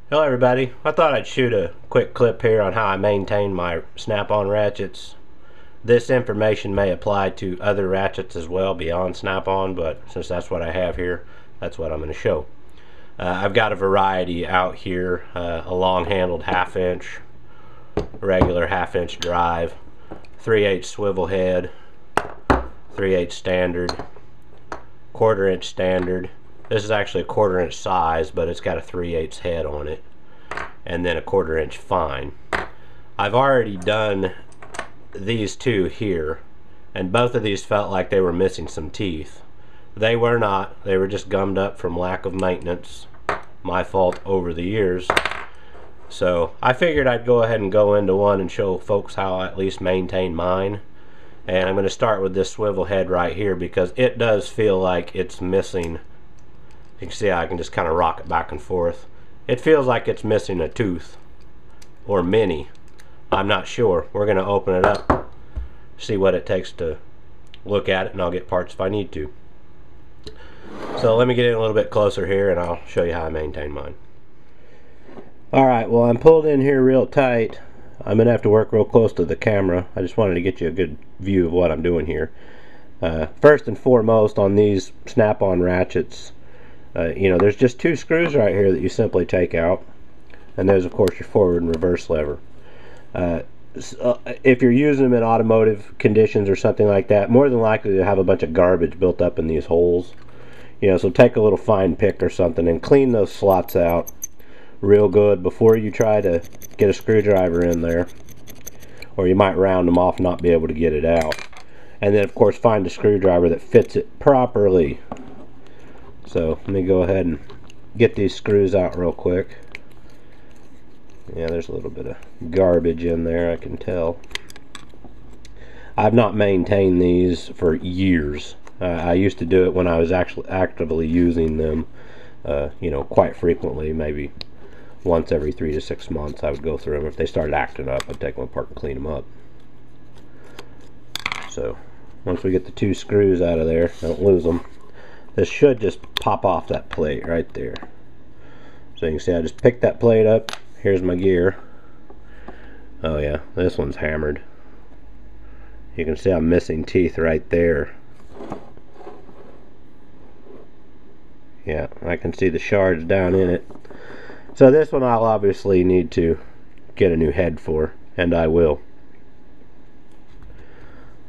Hello everybody, I thought I'd shoot a quick clip here on how I maintain my snap-on ratchets. This information may apply to other ratchets as well beyond snap-on, but since that's what I have here, that's what I'm going to show. I've got a variety out here, a long-handled half-inch, regular half-inch drive, 3/8 swivel head, 3/8 standard, 1/4 inch standard. This is actually a 1/4 inch size, but it's got a 3/8 head on it, and then a 1/4 inch fine. I've already done these two here, and both of these felt like they were missing some teeth. They were not. They were just gummed up from lack of maintenance. My fault over the years. So I figured I'd go ahead and go into one and show folks how I at least maintain mine. And I'm going to start with this swivel head right here because it does feel like it's missing. You can see I can just kind of rock it back and forth. It feels like it's missing a tooth or many. I'm not sure. We're going to open it up, see what it takes to look at it, and I'll get parts if I need to. So let me get in a little bit closer here and I'll show you how I maintain mine. Alright, well, I'm pulled in here real tight. I'm going to have to work real close to the camera. I just wanted to get you a good view of what I'm doing here. First and foremost, on these snap-on ratchets, there's just two screws right here that you simply take out, and there's of course your forward and reverse lever. If you're using them in automotive conditions or something like that, more than likely to have a bunch of garbage built up in these holes. So take a little fine pick or something and clean those slots out real good before you try to get a screwdriver in there, or you might round them off and not be able to get it out. And then of course find a screwdriver that fits it properly. So let me go ahead and get these screws out real quick. Yeah, there's a little bit of garbage in there, I can tell. I've not maintained these for years. I used to do it when I was actually actively using them, quite frequently. Maybe once every 3 to 6 months I would go through them. If they started acting up, I'd take them apart and clean them up. So once we get the two screws out of there, don't lose them. This should just pop off that plate right there. So you can see I just picked that plate up. Here's my gear. Oh yeah, this one's hammered. You can see I'm missing teeth right there. Yeah, I can see the shards down in it. So this one I'll obviously need to get a new head for, and I will.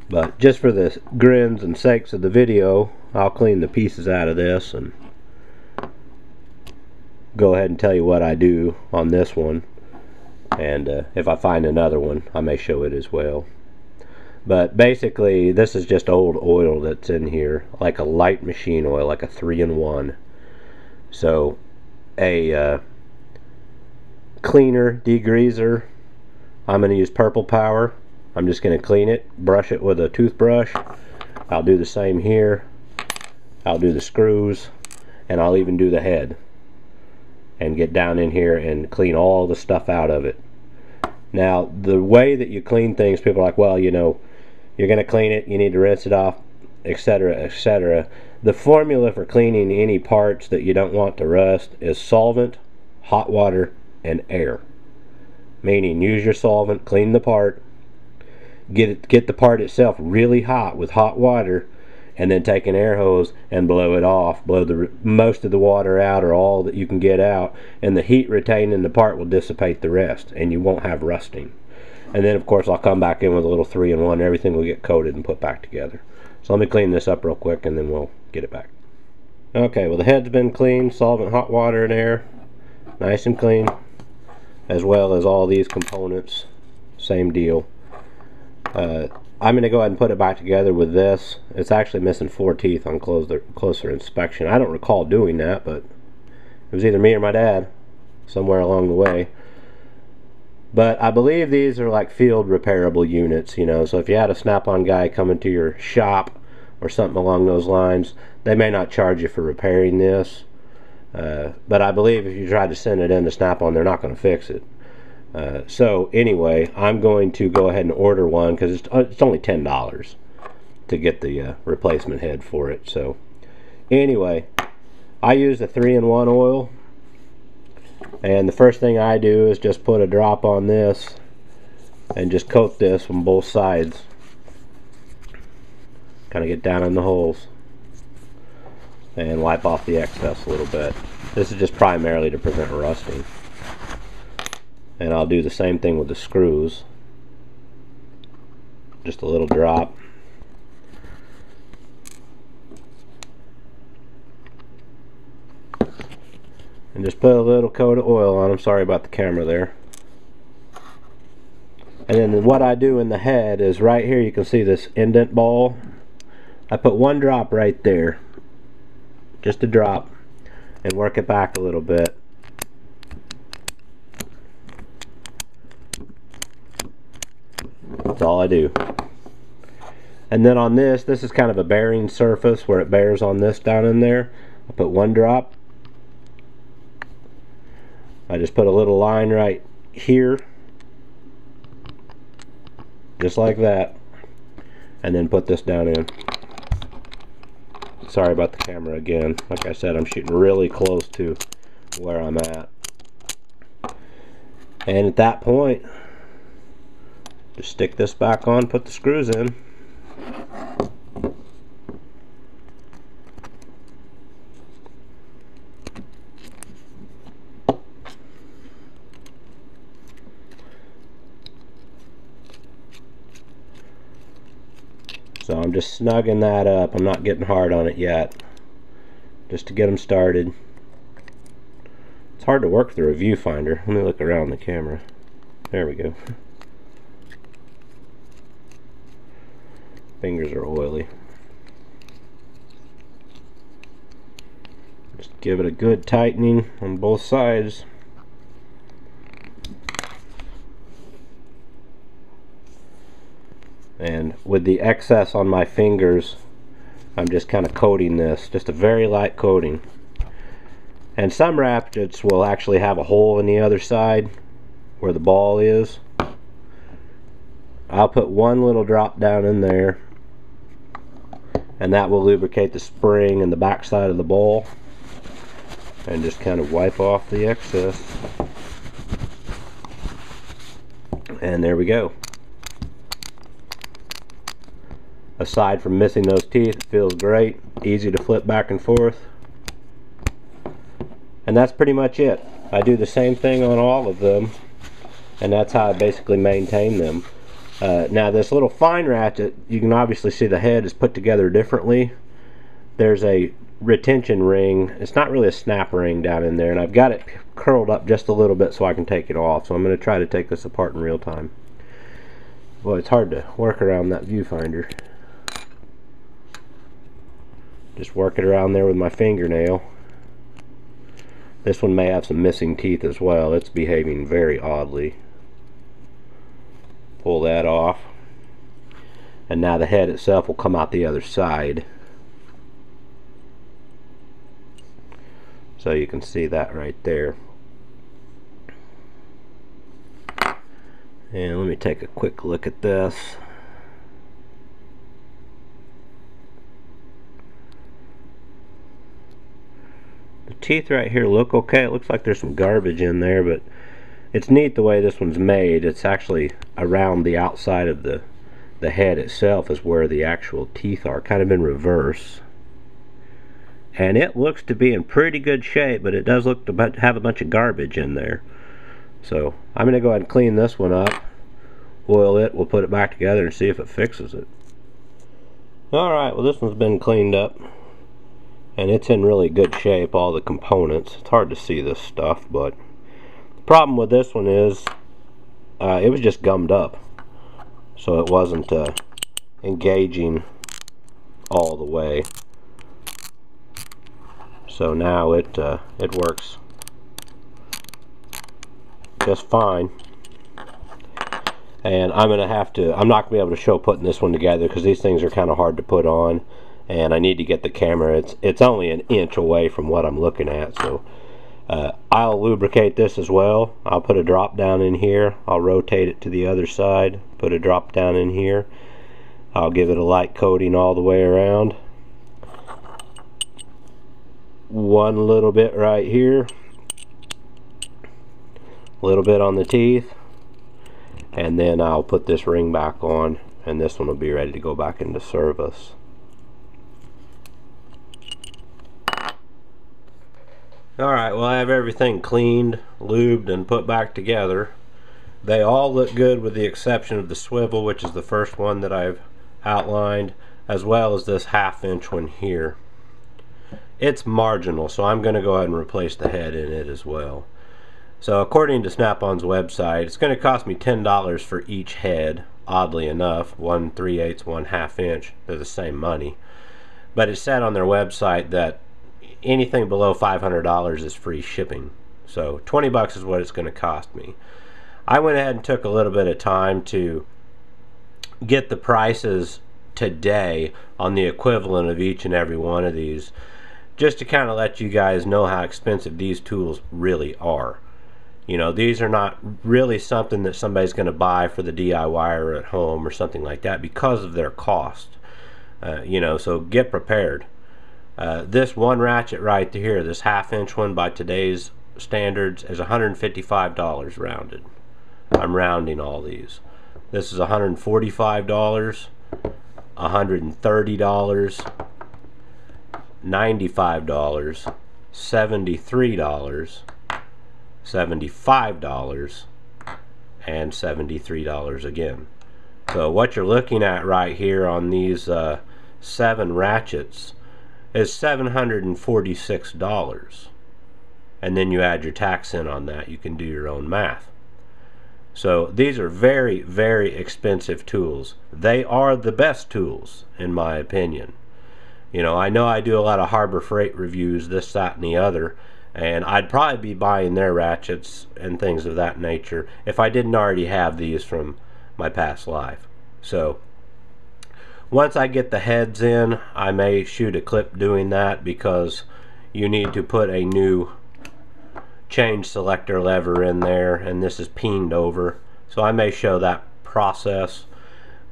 But just for the grins and sakes of the video, I'll clean the pieces out of this and go ahead and tell you what I do on this one. And if I find another one, I may show it as well. But basically, this is just old oil that's in here, like a light machine oil, like a 3-in-1. So a cleaner, degreaser, I'm going to use Purple Power. I'm just going to clean it, brush it with a toothbrush. I'll do the same here. I'll do the screws, and I'll even do the head, and get down in here and clean all the stuff out of it. Now, the way that you clean things, people are like, well, you're going to clean it, you need to rinse it off, etc., etc. The formula for cleaning any parts that you don't want to rust is solvent, hot water, and air. Meaning, use your solvent, clean the part, get the part itself really hot with hot water, and then take an air hose and blow it off. Blow most of the water out, or all that you can get out, and the heat retained in the part will dissipate the rest, and you won't have rusting. And then of course I'll come back in with a little 3-in-1, and everything will get coated and put back together. So let me clean this up real quick and then we'll get it back. Okay, well, the head's been cleaned, solvent, hot water, and air, nice and clean, as well as all these components, same deal. I'm going to go ahead and put it back together with this. It's actually missing 4 teeth on closer inspection. I don't recall doing that, but it was either me or my dad somewhere along the way. But I believe these are like field repairable units, so if you had a snap-on guy come into your shop or something along those lines, they may not charge you for repairing this. But I believe if you try to send it in to Snap-on, they're not going to fix it. So anyway, I'm going to go ahead and order one because it's only $10 to get the replacement head for it. So anyway, I use a 3-in-1 oil. And the first thing I do is just put a drop on this and just coat this on both sides. Kind of get down in the holes and wipe off the excess a little bit. This is just primarily to prevent rusting. And I'll do the same thing with the screws. Just a little drop. And just put a little coat of oil on them. Sorry about the camera there. And then what I do in the head is right here you can see this indent ball. I put one drop right there. Just a drop. And work it back a little bit. That's all I do. And then on this is kind of a bearing surface where it bears on this down in there. I put one drop. I just put a little line right here, just like that, and then put this down in. Sorry about the camera again. Like I said, I'm shooting really close to where I'm at. And at that point, just stick this back on, put the screws in. So I'm just snugging that up. I'm not getting hard on it yet, just to get them started. It's hard to work through a viewfinder. Let me look around the camera. There we go. Fingers are oily. Just give it a good tightening on both sides. And with the excess on my fingers, I'm just kind of coating this, just a very light coating. And some ratchets will actually have a hole in the other side where the ball is. I'll put one little drop down in there, and that will lubricate the spring and the back side of the ball, and just kind of wipe off the excess. And there we go. Aside from missing those teeth, it feels great, easy to flip back and forth. And that's pretty much it. I do the same thing on all of them, and that's how I basically maintain them. Now this little fine ratchet, you can obviously see the head is put together differently. There's a retention ring. It's not really a snap ring down in there, and I've got it curled up just a little bit so I can take it off. So I'm going to try to take this apart in real time. Boy, it's hard to work around that viewfinder. Just work it around there with my fingernail. This one may have some missing teeth as well. It's behaving very oddly. Pull that off. And now the head itself will come out the other side. So you can see that right there. And let me take a quick look at this. The teeth right here look okay. It looks like there's some garbage in there, but it's neat the way this one's made. It's actually around the outside of the head itself is where the actual teeth are, kind of in reverse. And it looks to be in pretty good shape, but it does look to have a bunch of garbage in there. So I'm going to go ahead and clean this one up, oil it, we'll put it back together and see if it fixes it. Alright, well this one's been cleaned up, and it's in really good shape, all the components. It's hard to see this stuff, but the problem with this one is it was just gummed up, so it wasn't engaging all the way. So now it works just fine. And I'm not going to be able to show putting this one together because these things are kind of hard to put on, and I need to get the camera. It's only an inch away from what I'm looking at, so I'll lubricate this as well. I'll put a drop down in here. I'll rotate it to the other side, put a drop down in here. I'll give it a light coating all the way around. One little bit right here. a little bit on the teeth, and then I'll put this ring back on, and this one will be ready to go back into service. Alright, well, I have everything cleaned, lubed, and put back together. They all look good with the exception of the swivel, which is the first one that I've outlined, as well as this 1/2 inch one here. It's marginal, so I'm going to go ahead and replace the head in it as well. So according to Snap-on's website, it's going to cost me $10 for each head. Oddly enough, 1 3/8, 1 1/2 inch, they're the same money. But it said on their website that anything below $500 is free shipping. So 20 bucks is what it's going to cost me. I went ahead and took a little bit of time to get the prices today on the equivalent of each and every one of these, just to kind of let you guys know how expensive these tools really are. You know, these are not really something that somebody's going to buy for the DIYer at home or something like that because of their cost. You know, so get prepared. This one ratchet right here, this 1/2 inch one by today's standards, is $155 rounded. I'm rounding all these. This is $145, $130, $95, $73, $75, and $73 again. So what you're looking at right here on these 7 ratchets is $746, and then you add your tax in on that. You can do your own math. So these are very, very expensive tools. They are the best tools in my opinion. You know I do a lot of Harbor Freight reviews, this, that, and the other, and I'd probably be buying their ratchets and things of that nature if I didn't already have these from my past life. So once I get the heads in, I may shoot a clip doing that, because you need to put a new change selector lever in there, and this is peened over, so I may show that process.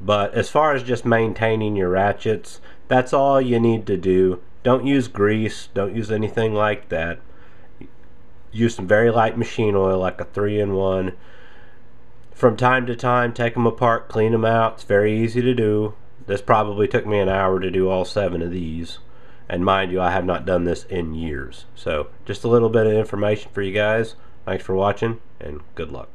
But as far as just maintaining your ratchets, that's all you need to do. Don't use grease, don't use anything like that. Use some very light machine oil, like a 3-in-1. From time to time, take them apart, clean them out. It's very easy to do. This probably took me an hour to do all 7 of these, and mind you, I have not done this in years. So just a little bit of information for you guys. Thanks for watching, and good luck.